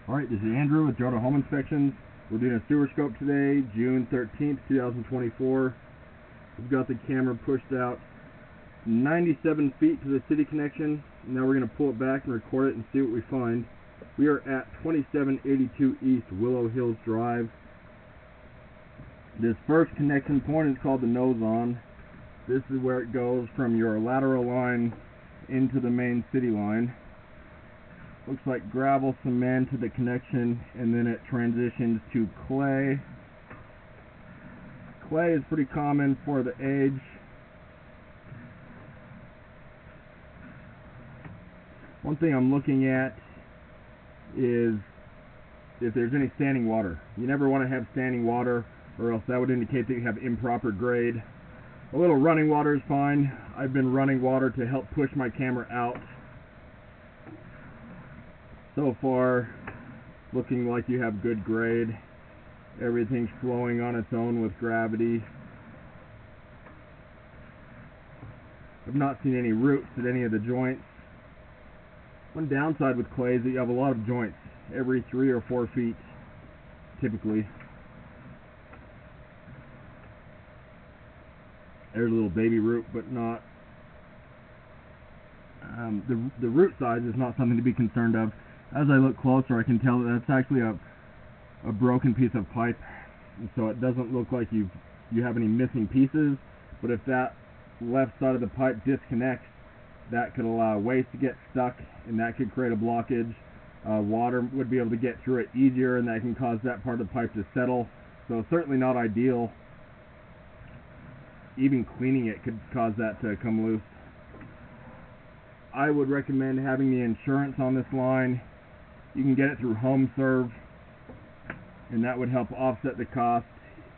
Alright, this is Andrew with Jota Home Inspections. We're doing a sewer scope today, June 13th, 2024. We've got the camera pushed out 97 feet to the city connection. Now we're going to pull it back and record it and see what we find. We are at 2782 East Willow Hills Drive. This first connection point is called the nose on. This is where it goes from your lateral line into the main city line. Looks like gravel cement to the connection, and then it transitions to clay. Clay is pretty common for the age. One thing I'm looking at is if there's any standing water. You never want to have standing water, or else that would indicate that you have improper grade. A little running water is fine. I've been running water to help push my camera out. So far, looking like you have good grade. Everything's flowing on its own with gravity. I've not seen any roots at any of the joints. One downside with clay is that you have a lot of joints every 3 or 4 feet, typically. There's a little baby root, but not. The root size is not something to be concerned of. As I look closer, I can tell that that's actually a broken piece of pipe, and so it doesn't look like you have any missing pieces. But if that left side of the pipe disconnects, that could allow waste to get stuck, and that could create a blockage. Water would be able to get through it easier, and that can cause that part of the pipe to settle. So certainly not ideal. Even cleaning it could cause that to come loose. I would recommend having the insurance on this line. You can get it through HomeServe, and that would help offset the cost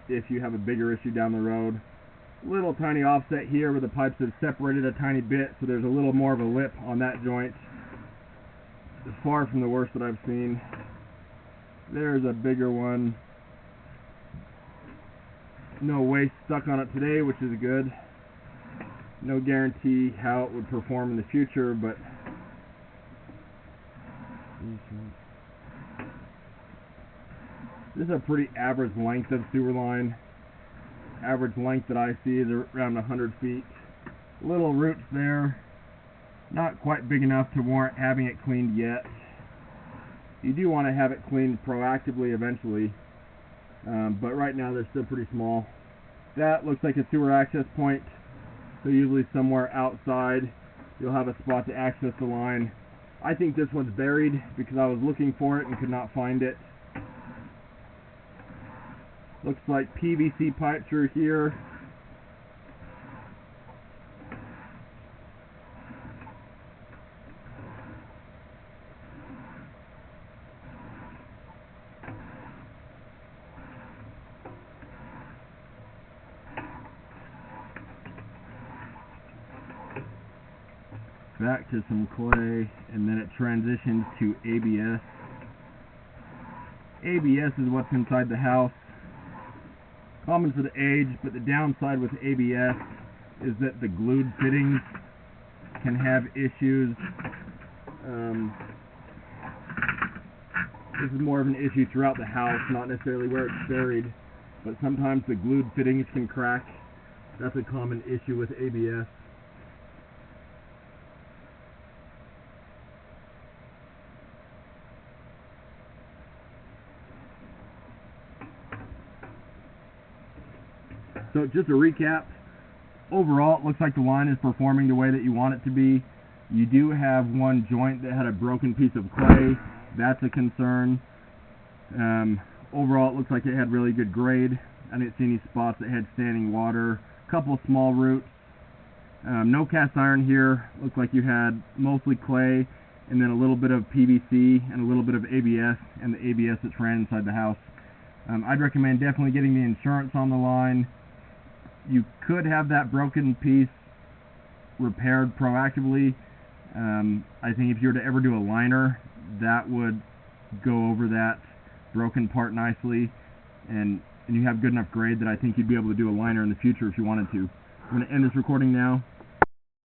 if you have a bigger issue down the road. Little tiny offset here where the pipes have separated a tiny bit, so there's a little more of a lip on that joint. It's far from the worst that I've seen. There's a bigger one. No waste stuck on it today, which is good. No guarantee how it would perform in the future, but this is a pretty average length of sewer line. Average length that I see is around 100 feet. Little roots there. Not quite big enough to warrant having it cleaned yet. You do want to have it cleaned proactively eventually, but right now they're still pretty small. That looks like a sewer access point. So usually somewhere outside you'll have a spot to access the line. I think this one's buried because I was looking for it and could not find it. Looks like PVC pipe through here. Back to some clay, and then it transitions to ABS. ABS is what's inside the house. Common for the age, but the downside with ABS is that the glued fittings can have issues. This is more of an issue throughout the house, not necessarily where it's buried, but sometimes the glued fittings can crack. That's a common issue with ABS. So just a recap, overall it looks like the line is performing the way that you want it to be. You do have one joint that had a broken piece of clay. That's a concern. Overall it looks like it had really good grade. I didn't see any spots that had standing water. A couple small roots. No cast iron here. Looked like you had mostly clay, and then a little bit of PVC and a little bit of ABS, and the ABS that's ran inside the house. I'd recommend definitely getting the insurance on the line. You could have that broken piece repaired proactively. I think if you were to ever do a liner, that would go over that broken part nicely, and you have good enough grade that I think you'd be able to do a liner in the future if you wanted to. I'm going to end this recording now.